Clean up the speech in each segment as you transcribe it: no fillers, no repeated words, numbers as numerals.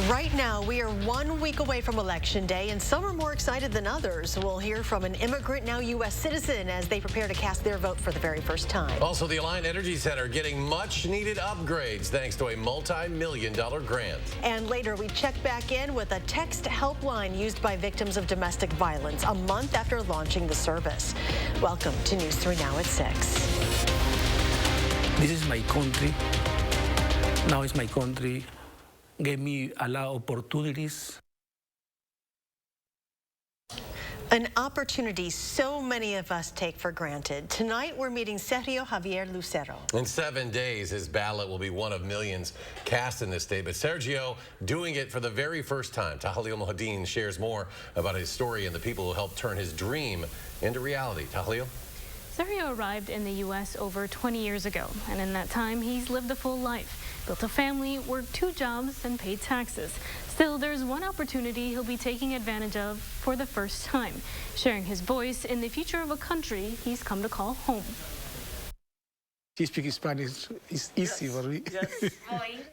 Right now, we are 1 week away from Election Day, and some are more excited than others. We'll hear from an immigrant, now U.S. citizen, as they prepare to cast their vote for the very first time. Also, the Alliant Energy Center getting much-needed upgrades thanks to a multi-million-dollar grant. And later, we check back in with a text helpline used by victims of domestic violence a month after launching the service. Welcome to News 3 Now at 6. This is my country. Now it's my country. Gave me a lot of opportunities. An opportunity so many of us take for granted. Tonight, we're meeting Sergio Javier Lucero. In 7 days, his ballot will be one of millions cast in this state. But Sergio doing it for the very first time. Tahalil Mohadin shares more about his story and the people who helped turn his dream into reality. Tahalil? Sergio arrived in the U.S. over 20 years ago, and in that time, he's lived a full life. Built a family, worked 2 jobs, and paid taxes. Still, there's one opportunity he'll be taking advantage of for the first time, sharing his voice in the future of a country he's come to call home. She speaks Spanish. It's easy for me. Yes.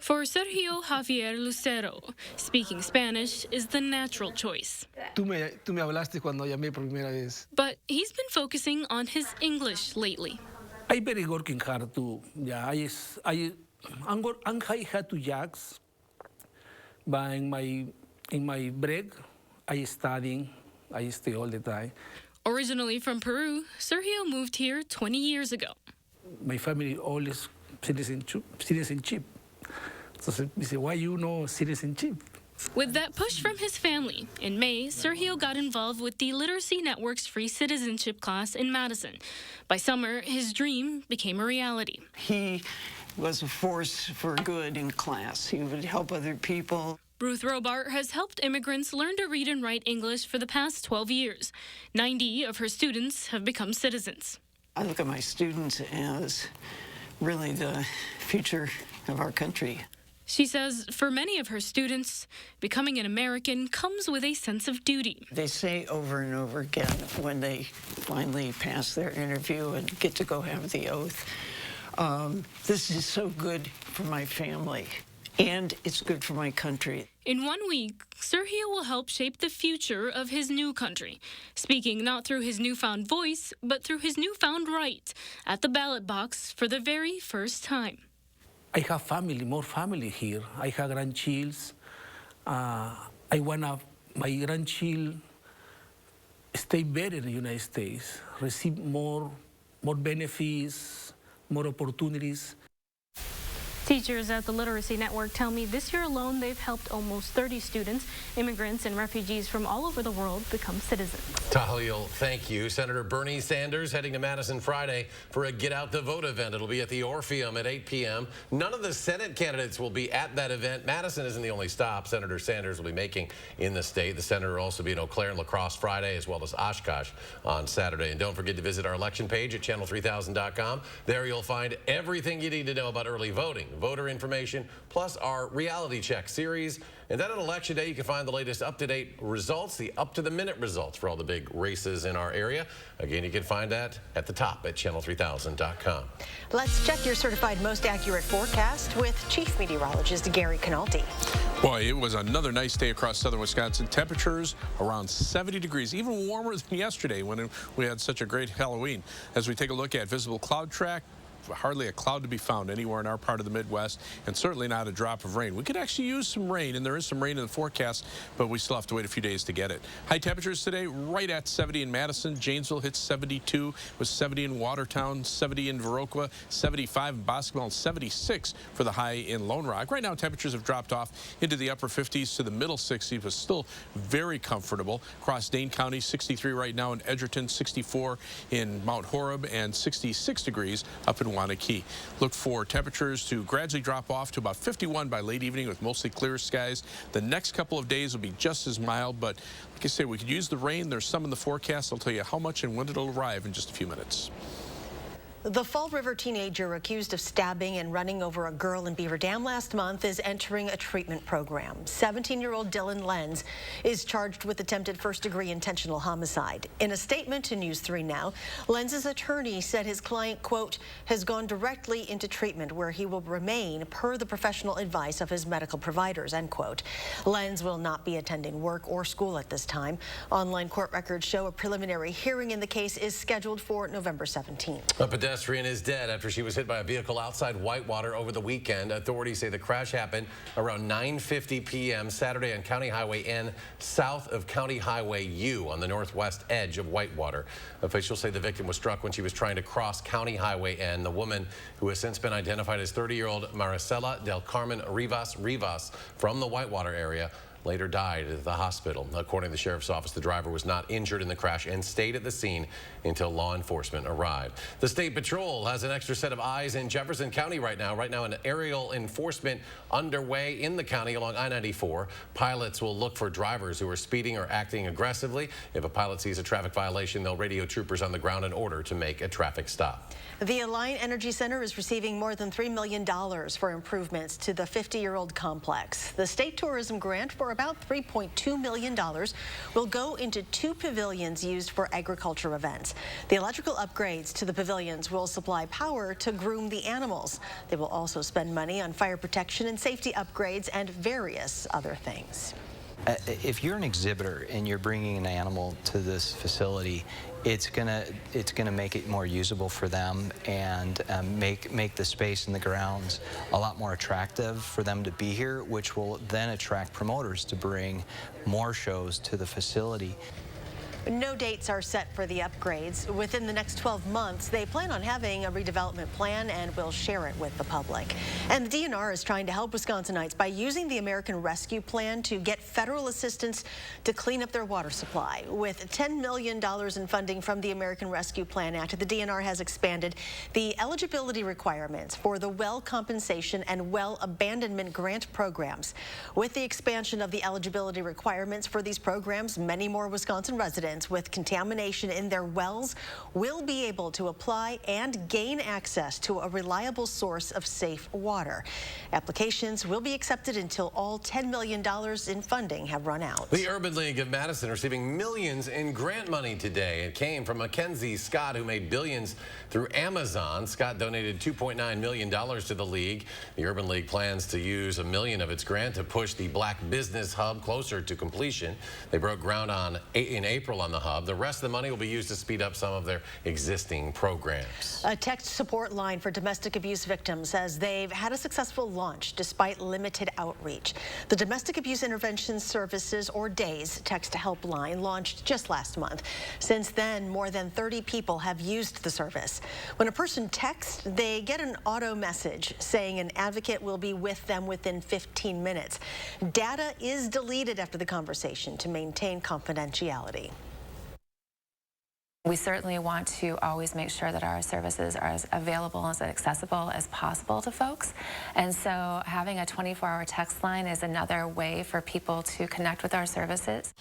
For Sergio Javier Lucero, speaking Spanish is the natural choice. Tú me hablaste cuando llamé por primera vez. But he's been focusing on his English lately. I'm very working hard too. Yeah, I had 2 jobs, but in my break, I studying. I stay all the time. Originally from Peru, Sergio moved here 20 years ago. My family always citizenship. So we say, why you know citizenship? With that push from his family, in May, Sergio got involved with the Literacy Network's free citizenship class in Madison. By summer, his dream became a reality. He was a force for good in class. He would help other people. Ruth Robart has helped immigrants learn to read and write English for the past 12 years. 90 of her students have become citizens. I look at my students as really the future of our country. She says for many of her students, becoming an American comes with a sense of duty. They say over and over again when they finally pass their interview and get to go have the oath, this is so good for my family, and it's good for my country. In 1 week, Sergio will help shape the future of his new country, speaking not through his newfound voice, but through his newfound right at the ballot box for the very first time. I have family, more family here. I have grandchildren. I want my grandchildren stay better in the United States, receive more benefits, more opportunities. Teachers at the Literacy Network tell me this year alone they've helped almost 30 students, immigrants, and refugees from all over the world become citizens. Tahalil, thank you. Senator Bernie Sanders heading to Madison Friday for a Get Out the Vote event. It'll be at the Orpheum at 8 p.m. None of the Senate candidates will be at that event. Madison isn't the only stop Senator Sanders will be making in the state. The senator will also be in Eau Claire and La Crosse Friday, as well as Oshkosh on Saturday. And don't forget to visit our election page at channel3000.com. There you'll find everything you need to know about early voting, voter information, plus our reality check series. And then on Election Day, you can find the latest up-to-date results, the up-to-the-minute results for all the big races in our area. Again, you can find that at the top at channel3000.com. Let's check your certified most accurate forecast with Chief Meteorologist Gary Canaldi. Boy, it was another nice day across southern Wisconsin. Temperatures around 70 degrees, even warmer than yesterday when we had such a great Halloween. As we take a look at visible cloud track, hardly a cloud to be found anywhere in our part of the Midwest, and certainly not a drop of rain. We could actually use some rain, and there is some rain in the forecast, but we still have to wait a few days to get it. High temperatures today, right at 70 in Madison. Janesville hits 72, with 70 in Watertown, 70 in Viroqua, 75 in Boscombe, and 76 for the high in Lone Rock. Right now, temperatures have dropped off into the upper 50s to the middle 60s, but still very comfortable. Across Dane County, 63 right now in Edgerton, 64 in Mount Horeb, and 66 degrees up in Wanakee. Look for temperatures to gradually drop off to about 51 by late evening with mostly clear skies. The next couple of days will be just as mild, but like I say, we could use the rain. There's some in the forecast. I'll tell you how much and when it'll arrive in just a few minutes. The Fall River teenager accused of stabbing and running over a girl in Beaver Dam last month is entering a treatment program. 17-year-old Dylan Lenz is charged with attempted first-degree intentional homicide. In a statement to News 3 Now, Lenz's attorney said his client, quote, has gone directly into treatment where he will remain per the professional advice of his medical providers, end quote. Lenz will not be attending work or school at this time. Online court records show a preliminary hearing in the case is scheduled for November 17th. A pedestrian is dead after she was hit by a vehicle outside Whitewater over the weekend. Authorities say the crash happened around 9:50 p.m. Saturday on County Highway N, south of County Highway U on the northwest edge of Whitewater. Officials say the victim was struck when she was trying to cross County Highway N. The woman, who has since been identified as 30-year-old Maricela del Carmen Rivas from the Whitewater area, later died at the hospital. According to the sheriff's office, the driver was not injured in the crash and stayed at the scene until law enforcement arrived. The State Patrol has an extra set of eyes in Jefferson County right now. An aerial enforcement underway in the county along I-94. Pilots will look for drivers who are speeding or acting aggressively. If a pilot sees a traffic violation, they'll radio troopers on the ground in order to make a traffic stop. The Alliant Energy Center is receiving more than $3 million for improvements to the 50-year-old complex. The state tourism grant for about $3.2 million will go into 2 pavilions used for agriculture events. The electrical upgrades to the pavilions will supply power to groom the animals. They will also spend money on fire protection and safety upgrades and various other things. If you're an exhibitor and you're bringing an animal to this facility, it's gonna make it more usable for them and make the space in the grounds a lot more attractive for them to be here, which will then attract promoters to bring more shows to the facility. No dates are set for the upgrades. Within the next 12 months, they plan on having a redevelopment plan and will share it with the public. And the DNR is trying to help Wisconsinites by using the American Rescue Plan to get federal assistance to clean up their water supply. With $10 million in funding from the American Rescue Plan Act, the DNR has expanded the eligibility requirements for the well compensation and well abandonment grant programs. With the expansion of the eligibility requirements for these programs, many more Wisconsin residents with contamination in their wells will be able to apply and gain access to a reliable source of safe water. Applications will be accepted until all $10 million in funding have run out. The Urban League of Madison receiving millions in grant money today. It came from Mackenzie Scott, who made billions through Amazon. Scott donated $2.9 million to the league. The Urban League plans to use $1 million of its grant to push the Black Business Hub closer to completion. They broke ground in April on the hub. The rest of the money will be used to speed up some of their existing programs. A text support line for domestic abuse victims says they've had a successful launch despite limited outreach. The Domestic Abuse Intervention Services, or DAYS, text helpline launched just last month. Since then, more than 30 people have used the service. When a person texts, they get an auto message saying an advocate will be with them within 15 minutes. Data is deleted after the conversation to maintain confidentiality. We certainly want to always make sure that our services are as available, as accessible as possible to folks. And so having a 24-hour text line is another way for people to connect with our services.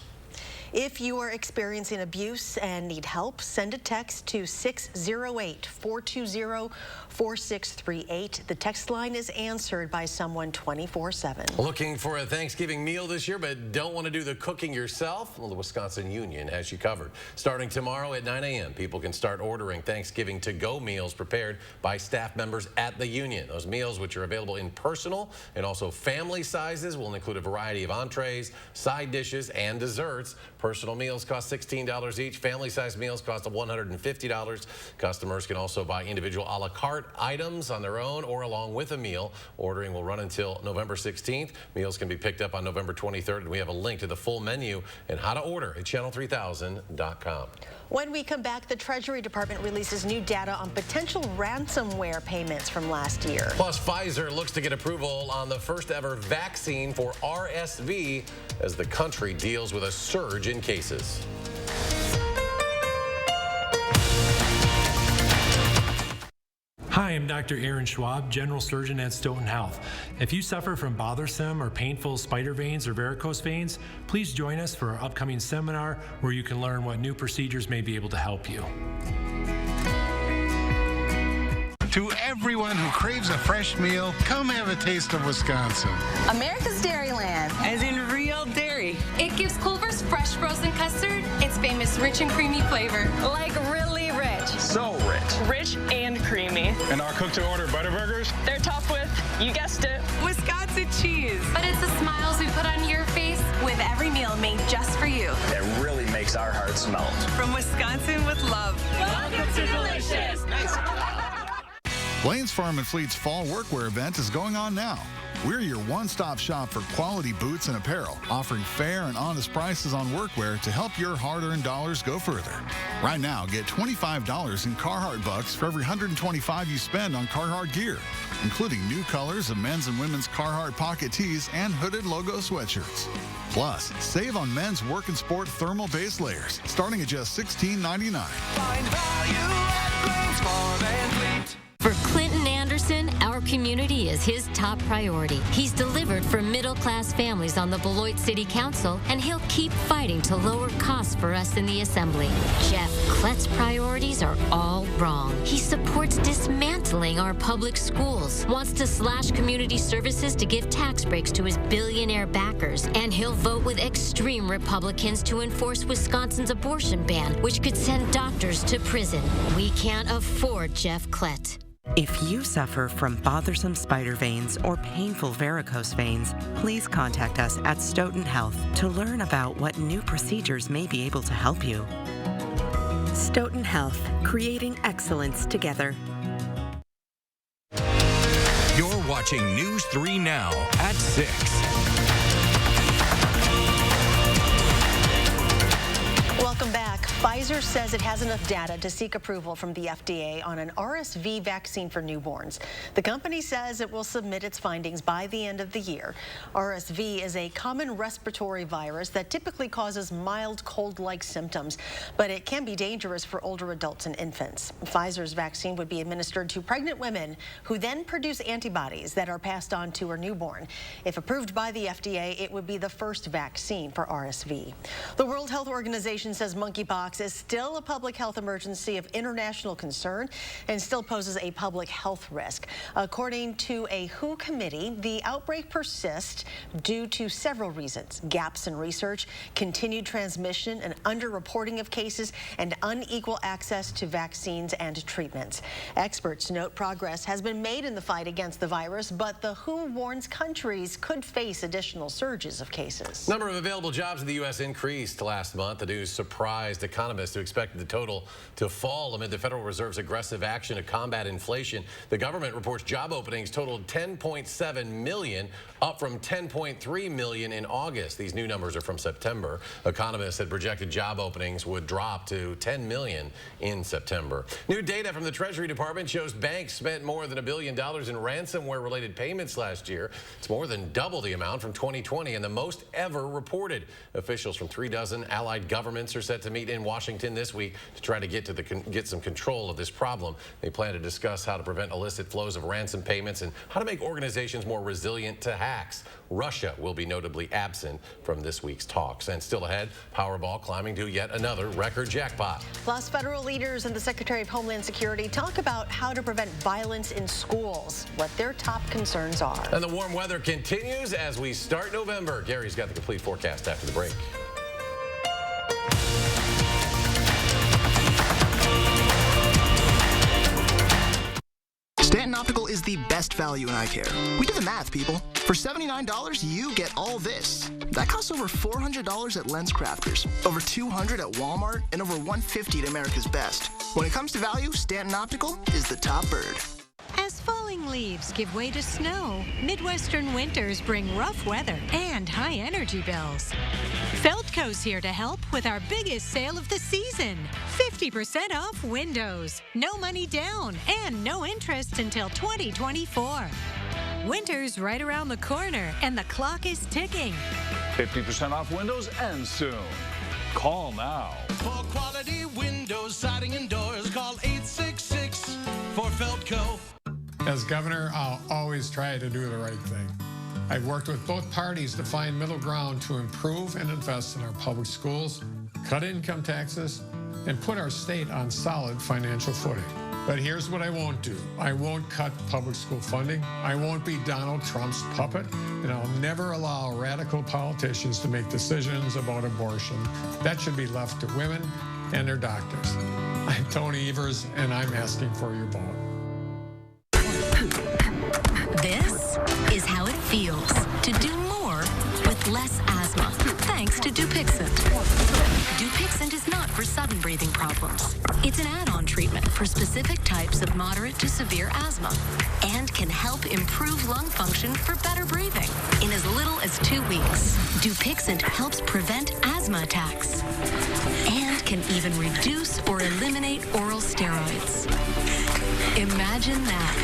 If you are experiencing abuse and need help, send a text to 608-420-4638. The text line is answered by someone 24/7. Looking for a Thanksgiving meal this year, but don't want to do the cooking yourself? Well, the Wisconsin Union has you covered. Starting tomorrow at 9 a.m., people can start ordering Thanksgiving to-go meals prepared by staff members at the Union. Those meals, which are available in personal and also family sizes, will include a variety of entrees, side dishes, and desserts. Personal meals cost $16 each. Family-sized meals cost $150. Customers can also buy individual a la carte items on their own or along with a meal. Ordering will run until November 16th. Meals can be picked up on November 23rd, and we have a link to the full menu and how to order at channel3000.com. When we come back, the Treasury Department releases new data on potential ransomware payments from last year. Plus, Pfizer looks to get approval on the first ever vaccine for RSV as the country deals with a surge in cases. Hi, I'm Dr. Aaron Schwab, General Surgeon at Stoughton Health. If you suffer from bothersome or painful spider veins or varicose veins, please join us for our upcoming seminar where you can learn what new procedures may be able to help you. To everyone who craves a fresh meal, come have a taste of Wisconsin. America's Dairyland. As in real dairy. It gives Culver's fresh frozen custard its famous rich and creamy flavor. Like really rich. So rich. Rich and creamy. And our cook-to-order Butterburgers? They're topped with, you guessed it, Wisconsin cheese. But it's the smiles we put on your face with every meal made just for you. It really makes our hearts melt. From Wisconsin with love. Welcome to Delicious. Nice. Blaine's Farm and Fleet's Fall Workwear event is going on now. We're your one-stop shop for quality boots and apparel, offering fair and honest prices on workwear to help your hard-earned dollars go further. Right now, get $25 in Carhartt bucks for every $125 you spend on Carhartt gear, including new colors of men's and women's Carhartt pocket tees and hooded logo sweatshirts. Plus, save on men's work and sport thermal base layers, starting at just $16.99. Find value at Blaine's Farm and Fleet. For Clinton Anderson, our community is his top priority. He's delivered for middle-class families on the Beloit City Council, and he'll keep fighting to lower costs for us in the Assembly. Jeff Klett's priorities are all wrong. He supports dismantling our public schools, wants to slash community services to give tax breaks to his billionaire backers, and he'll vote with extreme Republicans to enforce Wisconsin's abortion ban, which could send doctors to prison. We can't afford Jeff Klett. If you suffer from bothersome spider veins or painful varicose veins, please contact us at Stoughton Health to learn about what new procedures may be able to help you. Stoughton Health, creating excellence together. You're watching News 3 Now at 6. Welcome back. Pfizer says it has enough data to seek approval from the FDA on an RSV vaccine for newborns. The company says it will submit its findings by the end of the year. RSV is a common respiratory virus that typically causes mild cold-like symptoms, but it can be dangerous for older adults and infants. Pfizer's vaccine would be administered to pregnant women who then produce antibodies that are passed on to a newborn. If approved by the FDA, it would be the first vaccine for RSV. The World Health Organization says monkeypox is still a public health emergency of international concern and still poses a public health risk. According to a WHO committee, the outbreak persists due to several reasons: gaps in research, continued transmission and underreporting of cases, and unequal access to vaccines and treatments. Experts note progress has been made in the fight against the virus, but the WHO warns countries could face additional surges of cases. Number of available jobs in the U.S. increased last month. The news surprised economists who expected the total to fall amid the Federal Reserve's aggressive action to combat inflation. The government reports job openings totaled 10.7 million, up from 10.3 million in August. These new numbers are from September. Economists had projected job openings would drop to 10 million in September. New data from the Treasury Department shows banks spent more than $1 billion in ransomware-related payments last year. It's more than double the amount from 2020 and the most ever reported. Officials from 36 allied governments are set to meet in Washington this week to try to get some control of this problem. They plan to discuss how to prevent illicit flows of ransom payments and how to make organizations more resilient to hacks. Russia will be notably absent from this week's talks. And still ahead, Powerball climbing to yet another record jackpot. Plus, federal leaders and the Secretary of Homeland Security talk about how to prevent violence in schools, what their top concerns are. And the warm weather continues as we start November. Gary's got the complete forecast after the break. Stanton Optical is the best value in eye care. We did the math, people. For $79, you get all this. That costs over $400 at Lens Crafters, over $200 at Walmart, and over $150 at America's Best. When it comes to value, Stanton Optical is the top bird. As falling leaves give way to snow, Midwestern winters bring rough weather and high energy bills. Feldco's here to help with our biggest sale of the season. 50% off windows, no money down, and no interest until 2024. Winter's right around the corner, and the clock is ticking. 50% off windows and soon. Call now. For quality windows, siding, and doors, call 866 for Feldco. As governor, I'll always try to do the right thing. I've worked with both parties to find middle ground to improve and invest in our public schools, cut income taxes, and put our state on solid financial footing. But here's what I won't do. I won't cut public school funding. I won't be Donald Trump's puppet. And I'll never allow radical politicians to make decisions about abortion. That should be left to women and their doctors. I'm Tony Evers, and I'm asking for your vote. This is how it feels to do more with less asthma, thanks to Dupixent. Dupixent is not for sudden breathing problems. It's an add-on treatment for specific types of moderate to severe asthma and can help improve lung function for better breathing in as little as 2 weeks. Dupixent helps prevent asthma attacks and can even reduce or eliminate oral steroids. Imagine that.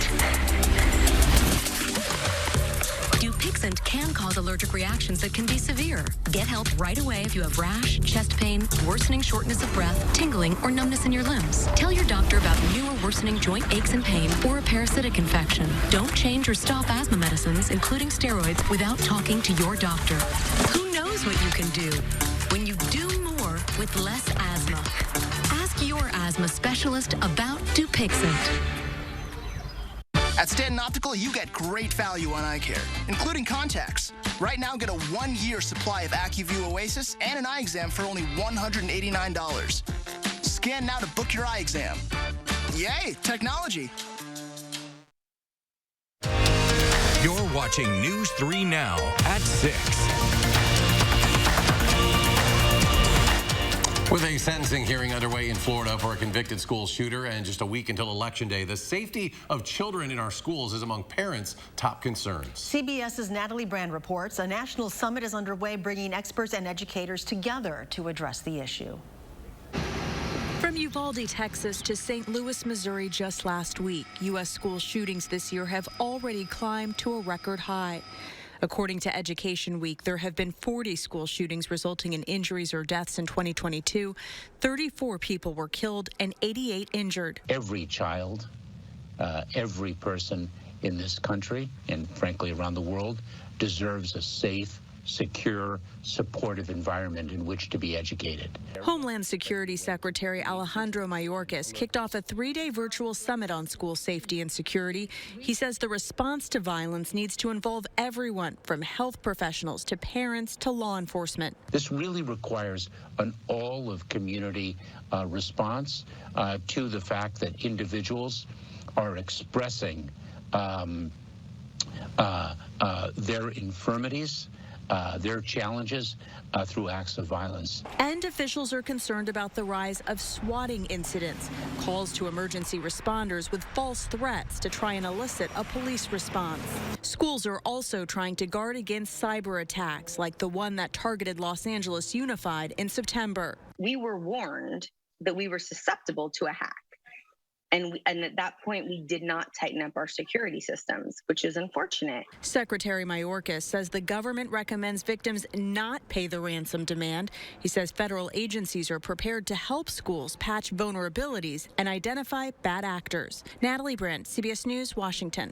Dupixent can cause allergic reactions that can be severe. Get help right away if you have rash, chest pain, worsening shortness of breath, tingling, or numbness in your limbs. Tell your doctor about new or worsening joint aches and pain or a parasitic infection. Don't change or stop asthma medicines, including steroids, without talking to your doctor. Who knows what you can do when you do more with less asthma? Ask your asthma specialist about Dupixent. At Stanton Optical, you get great value on eye care, including contacts. Right now, get a 1-year supply of AccuView Oasis and an eye exam for only $189. Scan now to book your eye exam. Yay, technology. You're watching News 3 Now at 6. With a sentencing hearing underway in Florida for a convicted school shooter and just a week until Election Day, the safety of children in our schools is among parents' top concerns. CBS's Natalie Brand reports a national summit is underway, bringing experts and educators together to address the issue. From Uvalde, Texas to St. Louis, Missouri just last week, U.S. school shootings this year have already climbed to a record high. According to Education Week, there have been 40 school shootings resulting in injuries or deaths in 2022. 34 people were killed and 88 injured. Every child, every person in this country and frankly around the world deserves a safe, secure, supportive environment in which to be educated. Homeland Security Secretary Alejandro Mayorkas kicked off a 3-day virtual summit on school safety and security. He says the response to violence needs to involve everyone, from health professionals to parents to law enforcement. This really requires an all-of-community response to the fact that individuals are expressing their infirmities, their challenges through acts of violence. And officials are concerned about the rise of swatting incidents, calls to emergency responders with false threats to try and elicit a police response. Schools are also trying to guard against cyber attacks like the one that targeted Los Angeles Unified in September. We were warned that we were susceptible to a hack. And at that point, we did not tighten up our security systems, which is unfortunate. Secretary Mayorkas says the government recommends victims not pay the ransom demand. He says federal agencies are prepared to help schools patch vulnerabilities and identify bad actors. Natalie Brand, CBS News, Washington.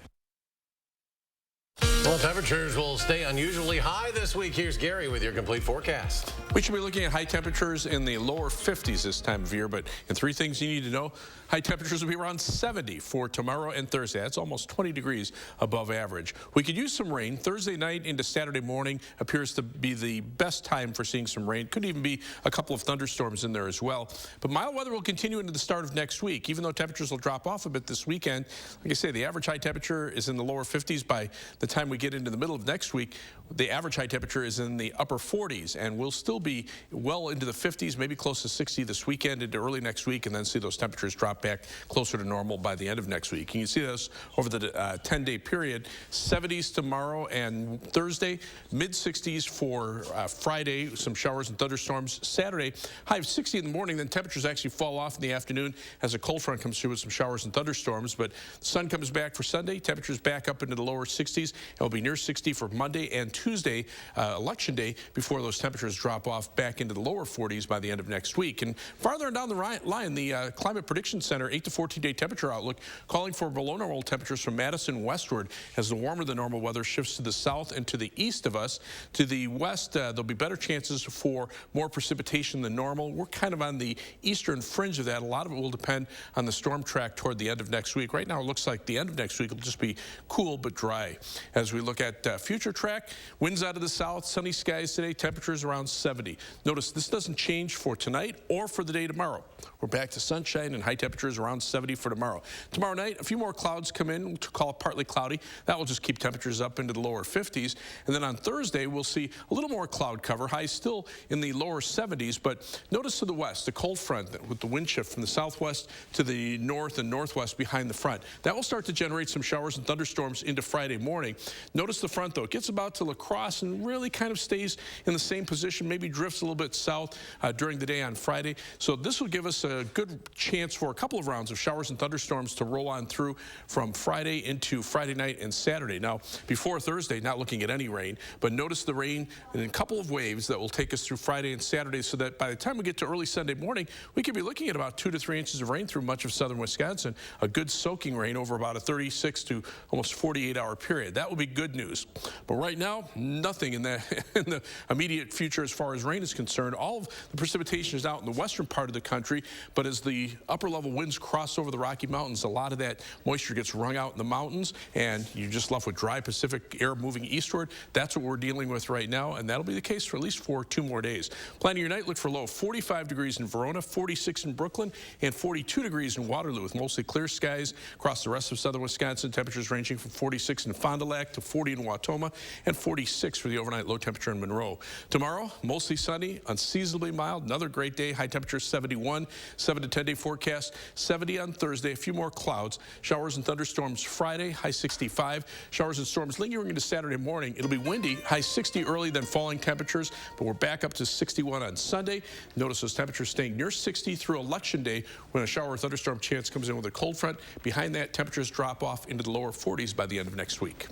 Well, temperatures will stay unusually high this week. Here's Gary with your complete forecast. We should be looking at high temperatures in the lower 50s this time of year, but in 3 things you need to know. High temperatures will be around 70 for tomorrow and Thursday. That's almost 20 degrees above average. We could use some rain. Thursday night into Saturday morning appears to be the best time for seeing some rain. Could even be a couple of thunderstorms in there as well. But mild weather will continue into the start of next week, even though temperatures will drop off a bit this weekend. Like I say, the average high temperature is in the lower 50s. By the time we get into the middle of next week, the average high temperature is in the upper 40s, and we'll still be well into the 50s, maybe close to 60 this weekend into early next week, and then see those temperatures drop back closer to normal by the end of next week. You can see this over the 10-day period. 70s tomorrow and Thursday, mid-60s for Friday, some showers and thunderstorms. Saturday, high of 60 in the morning, then temperatures actually fall off in the afternoon as a cold front comes through with some showers and thunderstorms, but the sun comes back for Sunday, temperatures back up into the lower 60s. It'll be near 60 for Monday and Tuesday, Election Day, before those temperatures drop off back into the lower 40s by the end of next week. And farther down the line, the Climate Prediction Center 8 to 14-day temperature outlook calling for below normal temperatures from Madison westward as the warmer than normal weather shifts to the south and to the east of us. To the west, there'll be better chances for more precipitation than normal. We're kind of on the eastern fringe of that. A lot of it will depend on the storm track toward the end of next week. Right now, it looks like the end of next week will just be cool but dry. As we look at future track, winds out of the south, sunny skies today, temperatures around 70. Notice this doesn't change for tonight or for the day tomorrow. We're back to sunshine and high temperatures around 70 for tomorrow. Tomorrow night, a few more clouds come in. We'll call it partly cloudy. That will just keep temperatures up into the lower 50s. And then on Thursday, we'll see a little more cloud cover. Highs still in the lower 70s, but notice to the west, the cold front with the wind shift from the southwest to the north and northwest behind the front. That will start to generate some showers and thunderstorms into Friday morning. Notice the front, though. It gets about to La Crosse and really kind of stays in the same position, maybe drifts a little bit south during the day on Friday. So this will give us a good chance for a couple of rounds of showers and thunderstorms to roll on through from Friday into Friday night and Saturday. Now, before Thursday, not looking at any rain, but notice the rain and a couple of waves that will take us through Friday and Saturday so that by the time we get to early Sunday morning, we could be looking at about 2 to 3 inches of rain through much of southern Wisconsin, a good soaking rain over about a 36 to almost 48-hour period. That will be good news. But right now, nothing in the immediate future as far as rain is concerned. All of the precipitation is out in the western part of the country, but as the upper level winds cross over the Rocky Mountains, a lot of that moisture gets wrung out in the mountains, and you're just left with dry Pacific air moving eastward. That's what we're dealing with right now, and that'll be the case for at least 2 more days. Planning your night, look for low of 45 degrees in Verona, 46 in Brooklyn, and 42 degrees in Waterloo with mostly clear skies across the rest of southern Wisconsin. Temperatures ranging from 46 in Fond du Lac to 40 in Wautoma and 46 for the overnight low temperature in Monroe. Tomorrow, mostly sunny, unseasonably mild, another great day, high temperature 71, 7 to 10 day forecast, 70 on Thursday, a few more clouds, showers and thunderstorms Friday, high 65, showers and storms lingering into Saturday morning. It'll be windy, high 60 early, then falling temperatures, but we're back up to 61 on Sunday. Notice those temperatures staying near 60 through Election Day when a shower or thunderstorm chance comes in with a cold front. Behind that, temperatures drop off into the lower 40s by the end of next week.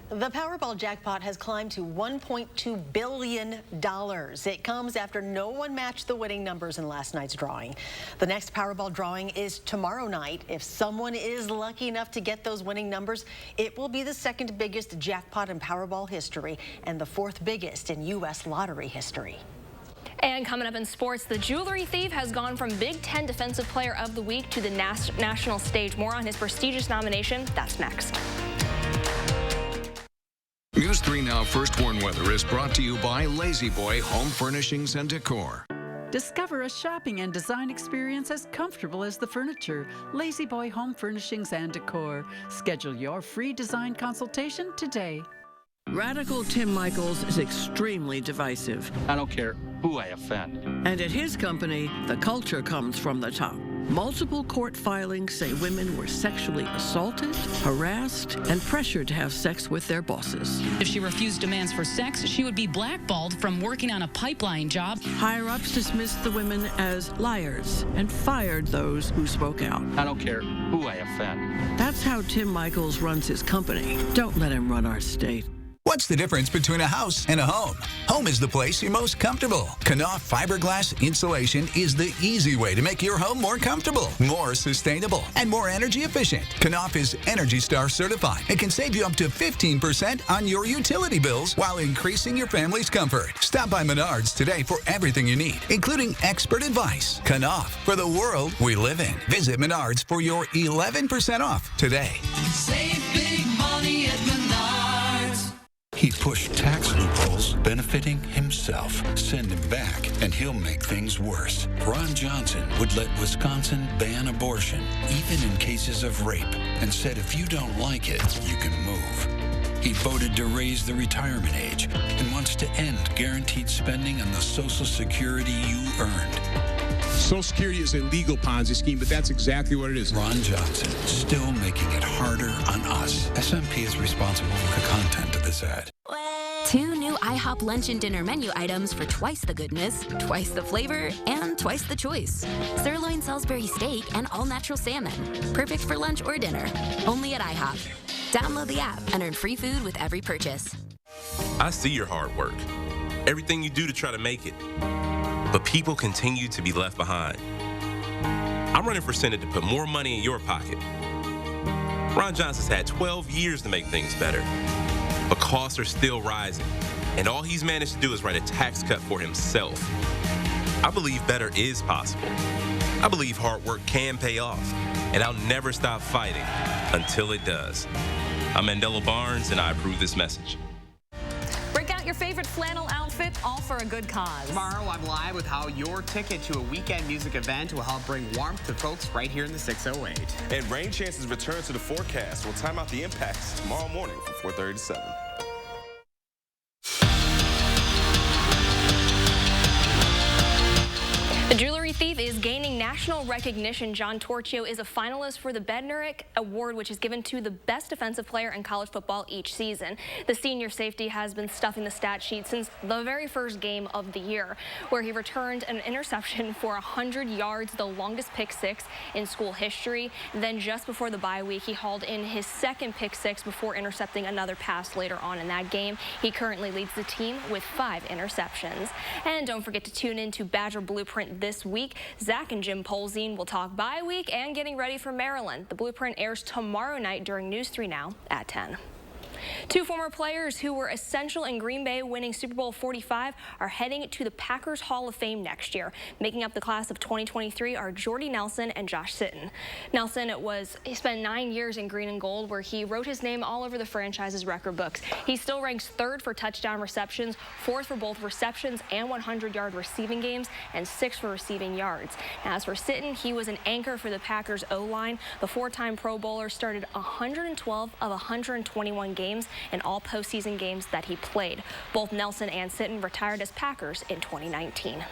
The Powerball jackpot has climbed to $1.2 billion. It comes after no one matched the winning numbers in last night's drawing. The next Powerball drawing is tomorrow night. If someone is lucky enough to get those winning numbers, it will be the second biggest jackpot in Powerball history and the fourth biggest in U.S. lottery history. And coming up in sports, the jewelry thief has gone from Big Ten Defensive Player of the Week to the national stage. More on his prestigious nomination. That's next. News 3 Now First Warn Weather is brought to you by Lazy Boy Home Furnishings and Decor. Discover a shopping and design experience as comfortable as the furniture. Lazy Boy Home Furnishings and Decor. Schedule your free design consultation today. Radical Tim Michaels is extremely divisive. I don't care who I offend. And at his company, the culture comes from the top. Multiple court filings say women were sexually assaulted, harassed, and pressured to have sex with their bosses. If she refused demands for sex, she would be blackballed from working on a pipeline job. Higher-ups dismissed the women as liars and fired those who spoke out. I don't care who I offend. That's how Tim Michaels runs his company. Don't let him run our state. What's the difference between a house and a home? Home is the place you're most comfortable. Knauf fiberglass insulation is the easy way to make your home more comfortable, more sustainable, and more energy efficient. Knauf is Energy Star certified and can save you up to 15% on your utility bills while increasing your family's comfort. Stop by Menards today for everything you need, including expert advice. Knauf, for the world we live in. Visit Menards for your 11% off today. Save big money at Menards. He pushed tax loopholes, benefiting himself. Send him back, and he'll make things worse. Ron Johnson would let Wisconsin ban abortion, even in cases of rape, and said if you don't like it, you can move. He voted to raise the retirement age and wants to end guaranteed spending on the Social Security you earned. Social Security is a legal Ponzi scheme, but that's exactly what it is. Ron Johnson, still making it harder on us. SMP is responsible for the content of this ad. 2 new IHOP lunch and dinner menu items for twice the goodness, twice the flavor, and twice the choice. Sirloin Salisbury steak and all-natural salmon. Perfect for lunch or dinner. Only at IHOP. Download the app and earn free food with every purchase. I see your hard work, everything you do to try to make it. But people continue to be left behind. I'm running for Senate to put more money in your pocket. Ron Johnson's had 12 years to make things better, but costs are still rising, and all he's managed to do is write a tax cut for himself. I believe better is possible. I believe hard work can pay off, and I'll never stop fighting until it does. I'm Mandela Barnes, and I approve this message. Break out your favorite flannel outfit, all for a good cause. Tomorrow, I'm live with how your ticket to a weekend music event will help bring warmth to folks right here in the 608. And rain chances return to the forecast. We'll time out the impacts tomorrow morning from 4:30 to 7. The jewelry thief is gaining national recognition. John Torchio is a finalist for the Bednarik Award, which is given to the best defensive player in college football each season. The senior safety has been stuffing the stat sheet since the very first game of the year, where he returned an interception for 100 yards, the longest pick six in school history. Then just before the bye week, he hauled in his second pick six before intercepting another pass later on in that game. He currently leads the team with 5 interceptions. And don't forget to tune in to Badger Blueprint this week. Zach and Jim Polzine will talk bye week and getting ready for Maryland. The Blueprint airs tomorrow night during News 3 Now at 10. 2 former players who were essential in Green Bay winning Super Bowl 45 are heading to the Packers Hall of Fame next year. Making up the class of 2023 are Jordy Nelson and Josh Sitton. Nelson he spent 9 years in green and gold, where he wrote his name all over the franchise's record books. He still ranks 3rd for touchdown receptions, 4th for both receptions and 100-yard receiving games, and 6th for receiving yards. Now, as for Sitton, he was an anchor for the Packers O-line. The 4-time Pro Bowler started 112 of 121 games in all postseason games that he played. Both Nelson and Sitton retired as Packers in 2019.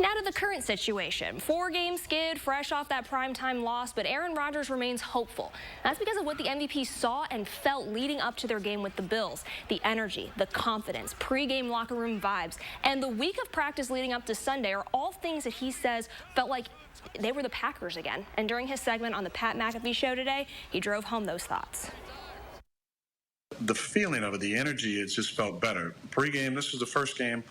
Now to the current situation. 4-game skid, fresh off that primetime loss, but Aaron Rodgers remains hopeful. That's because of what the MVP saw and felt leading up to their game with the Bills. The energy, the confidence, pre-game locker room vibes, and the week of practice leading up to Sunday are all things that he says felt like they were the Packers again. And during his segment on the Pat McAfee Show today, he drove home those thoughts. The feeling of it, the energy, it just felt better. Pre-game, this was the first game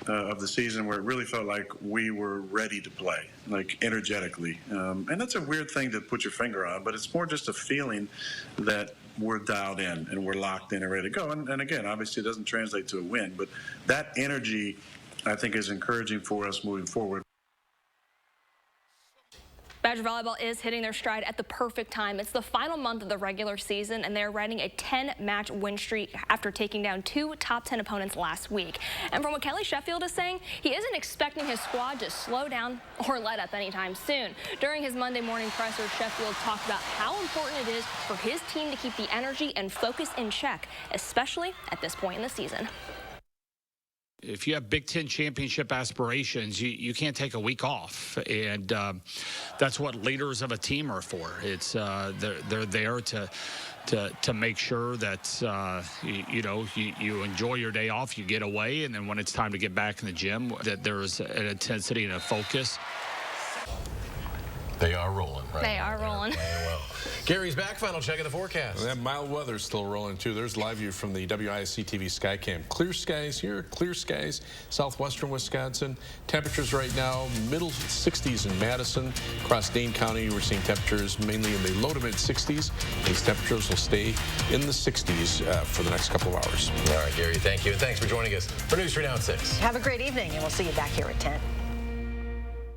of the season where it really felt like we were ready to play, like energetically. And that's a weird thing to put your finger on, but it's more just a feeling that we're dialed in and we're locked in and ready to go. And again, obviously it doesn't translate to a win, but that energy, I think, is encouraging for us moving forward. Badger volleyball is hitting their stride at the perfect time. It's the final month of the regular season, and they're riding a 10-match win streak after taking down 2 top 10 opponents last week. And from what Kelly Sheffield is saying, he isn't expecting his squad to slow down or let up anytime soon. During his Monday morning presser, Sheffield talked about how important it is for his team to keep the energy and focus in check, especially at this point in the season. If you have Big Ten championship aspirations, you can't take a week off, and that's what leaders of a team are for. It's they're there to make sure that you enjoy your day off, you get away, and then when it's time to get back in the gym, that there's an intensity and a focus. They are rolling, right? They are rolling. Well. Gary's back. Final check of the forecast. Well, that mild weather's still rolling, too. There's live view from the WISC-TV Skycam. Clear skies here, clear skies, southwestern Wisconsin. Temperatures right now, middle 60s in Madison. Across Dane County, we're seeing temperatures mainly in the low to mid 60s. These temperatures will stay in the 60s for the next couple of hours. All right, Gary, thank you. And thanks for joining us for News 3 Now at 6. Have a great evening, and we'll see you back here at 10.